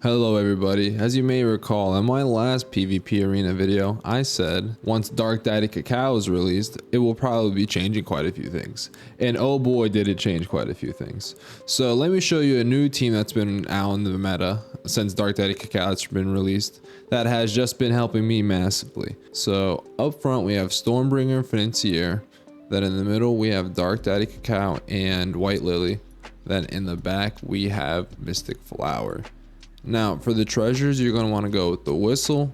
Hello everybody, as you may recall in my last PvP arena video, I said once Dark Daddy Cacao is released, it will probably be changing quite a few things. And oh boy did it change quite a few things. So let me show you a new team that's been out in the meta since Dark Daddy Cacao has been released that has just been helping me massively. So up front we have StormBringer and Financier, then in the middle we have Dark Daddy Cacao and White Lilly, then in the back we have Mystic Flower. Now for the treasures, you're going to want to go with the whistle,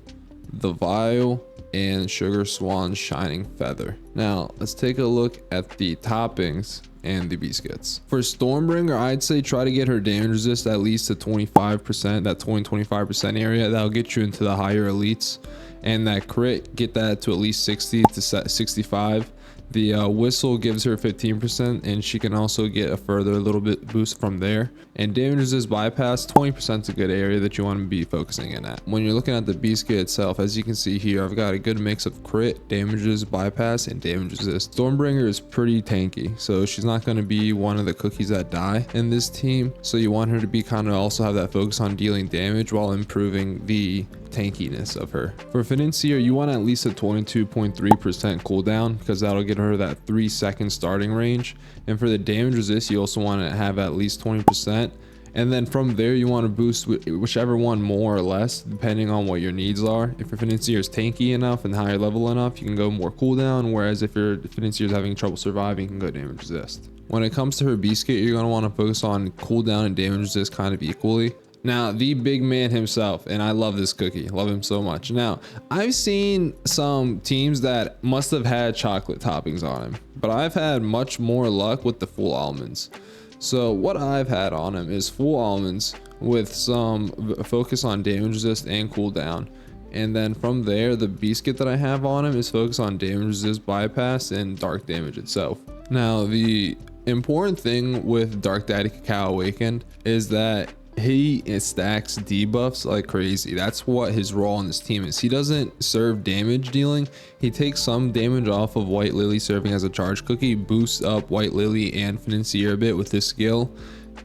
the vial, and Sugar Swan's shining feather. Now let's take a look at the toppings and the biscuits. For StormBringer, I'd say try to get her damage resist at least to 25%, that 20-25% area. That'll get you into the higher elites. And that crit, get that to at least 60 to 65. The whistle gives her 15%, and she can also get a further little bit boost from there. And damage resist bypass, 20% is a good area that you want to be focusing in at. When you're looking at the biscuit itself, as you can see here, I've got a good mix of crit, damage resist bypass, and damage resist. Stormbringer is pretty tanky, so she's not going to be one of the cookies that die in this team. So you want her to be kind of also have that focus on dealing damage while improving the tankiness of her. For Financier, you want at least a 22.3% cooldown because that'll get her that 3-second starting range. And for the damage resist, you also want to have at least 20%. And then from there, you want to boost whichever one more or less, depending on what your needs are. If your Financier is tanky enough and higher level enough, you can go more cooldown. Whereas if your Financier is having trouble surviving, you can go damage resist. When it comes to her biscuit, you're going to want to focus on cooldown and damage resist kind of equally. Now, the big man himself, and I love this cookie, love him so much. Now, I've seen some teams that must have had chocolate toppings on him, but I've had much more luck with the full almonds. So what I've had on him is full almonds with some focus on damage resist and cooldown. And then from there, the biscuit that I have on him is focused on damage resist bypass and dark damage itself. Now, the important thing with Dark Daddy Cacao Awakened is that he stacks debuffs like crazy. That's what his role on this team is. He doesn't serve damage dealing. He takes some damage off of White Lilly serving as a charge cookie, boosts up White Lilly and Financier a bit with his skill.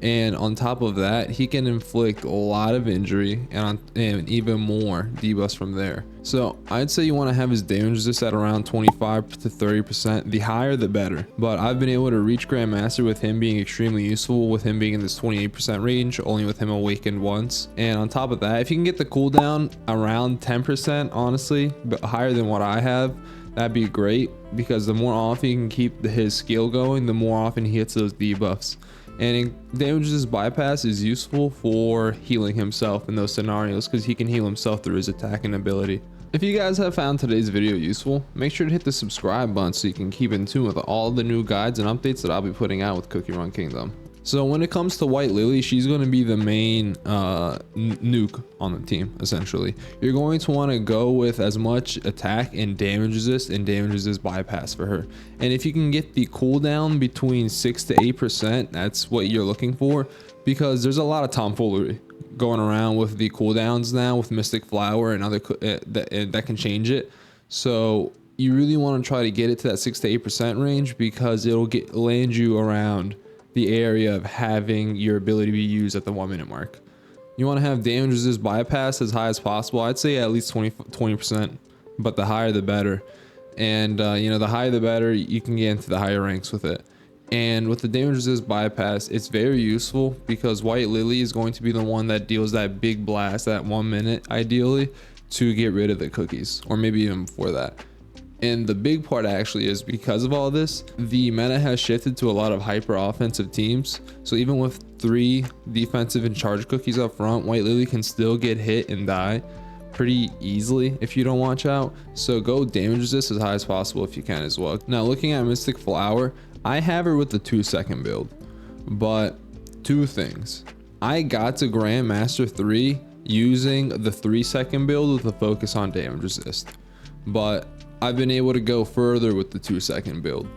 And on top of that, he can inflict a lot of injury and even more debuffs from there. So I'd say you want to have his damage resist at around 25 to 30%. The higher the better. But I've been able to reach grandmaster with him being extremely useful, with him being in this 28% range, only with him awakened once. And on top of that, if you can get the cooldown around 10%, honestly, but higher than what I have, that'd be great, because the more often you can keep his skill going, the more often he hits those debuffs. And damage resist bypass is useful for healing himself in those scenarios because he can heal himself through his attacking ability. If you guys have found today's video useful, make sure to hit the subscribe button so you can keep in tune with all the new guides and updates that I'll be putting out with Cookie Run Kingdom. So when it comes to White Lilly, she's going to be the main nuke on the team, essentially. You're going to want to go with as much attack and damage resist bypass for her. And if you can get the cooldown between 6 to 8%, that's what you're looking for, because there's a lot of tomfoolery going around with the cooldowns now with Mystic Flower and other that can change it. So you really want to try to get it to that 6 to 8% range, because it'll land you around the area of having your ability to be used at the 1 minute mark. You want to have damage resist bypass as high as possible. I'd say at least 20%, but the higher the better. And the higher the better, you can get into the higher ranks with it. And with the damage resist bypass, it's very useful because White Lilly is going to be the one that deals that big blast at 1 minute, ideally, to get rid of the cookies, or maybe even before that. And the big part actually is, because of all this, the meta has shifted to a lot of hyper offensive teams. So even with 3 defensive and charge cookies up front, White Lilly can still get hit and die pretty easily if you don't watch out. So go damage resist as high as possible if you can as well. Now looking at Mystic Flower, I have her with the 2-second build, but 2 things. I got to grandmaster 3 using the 3-second build with a focus on damage resist, but I've been able to go further with the 2-second build.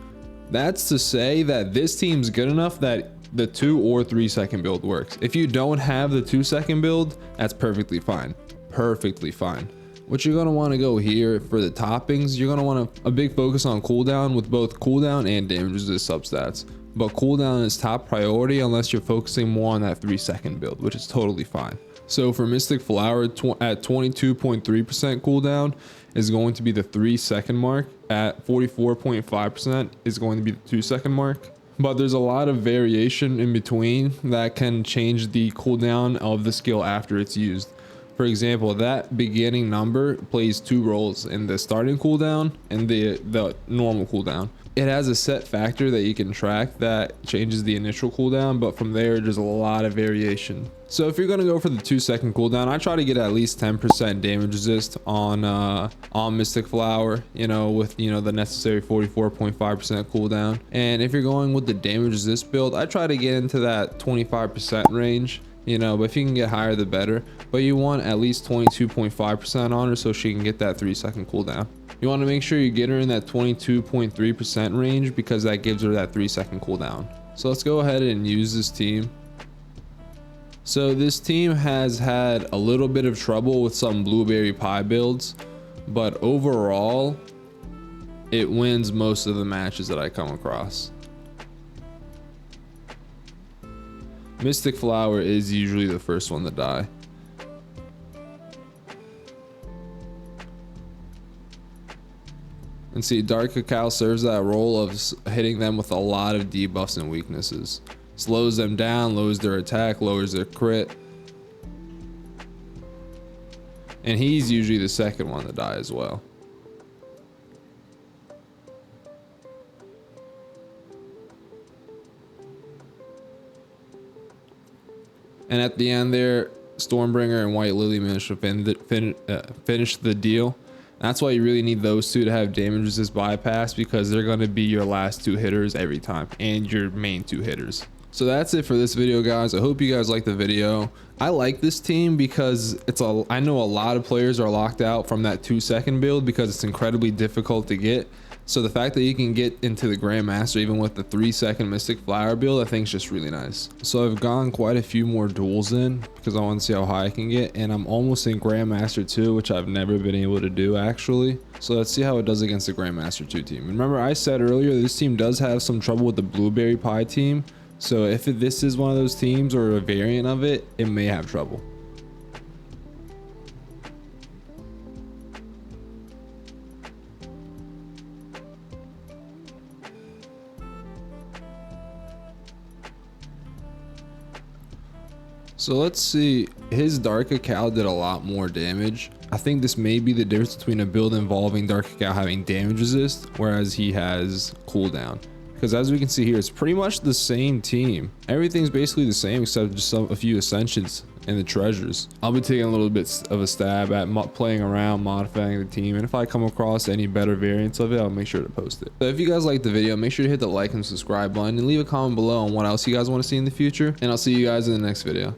That's to say that this team's good enough that the 2 or 3-second build works. If you don't have the 2-second build, that's perfectly fine. Perfectly fine. What you're going to want to go here for the toppings, you're going to want a big focus on cooldown with both cooldown and damage resist substats. But cooldown is top priority unless you're focusing more on that 3-second build, which is totally fine. So for Mystic Flower at 22.3% cooldown is going to be the 3-second mark. At 44.5% is going to be the 2-second mark. But there's a lot of variation in between that can change the cooldown of the skill after it's used. For example, that beginning number plays 2 roles in the starting cooldown and the normal cooldown. It has a set factor that you can track that changes the initial cooldown, but from there's a lot of variation. So if you're going to go for the 2-second cooldown, I try to get at least 10% damage resist on Mystic Flower, you know, with, you know, the necessary 44.5% cooldown. And if you're going with the damage resist build, I try to get into that 25% range. You know, but if you can get higher, the better. But you want at least 22.5% on her so she can get that 3-second cooldown. You want to make sure you get her in that 22.3% range because that gives her that 3-second cooldown. So let's go ahead and use this team. So this team has had a little bit of trouble with some blueberry pie builds, but overall, it wins most of the matches that I come across. Mystic Flower is usually the first one to die. And see, Dark Cacao serves that role of hitting them with a lot of debuffs and weaknesses. Slows them down, lowers their attack, lowers their crit. And he's usually the second one to die as well. And at the end there, StormBringer and White Lilly managed to finish the deal. That's why you really need those two to have damage resist bypass, because they're going to be your last 2 hitters every time and your main 2 hitters. So that's it for this video, guys. I hope you guys liked the video. I like this team because I know a lot of players are locked out from that 2-second build because it's incredibly difficult to get. So the fact that you can get into the grandmaster even with the 3-second Mystic Flower build, I think is just really nice. So I've gone quite a few more duels in because I want to see how high I can get, and I'm almost in grandmaster 2, which I've never been able to do actually. So let's see how it does against the grandmaster 2 team. Remember, I said earlier this team does have some trouble with the blueberry pie team. So if this is one of those teams or a variant of it, it may have trouble. So let's see, his Dark Cacao did a lot more damage. I think this may be the difference between a build involving Dark Cacao having damage resist, whereas he has cooldown. Because as we can see here, it's pretty much the same team. Everything's basically the same except just a few ascensions and the treasures. I'll be taking a little bit of a stab at playing around, modifying the team, and if I come across any better variants of it, I'll make sure to post it. So if you guys liked the video, make sure to hit the like and subscribe button and leave a comment below on what else you guys want to see in the future, and I'll see you guys in the next video.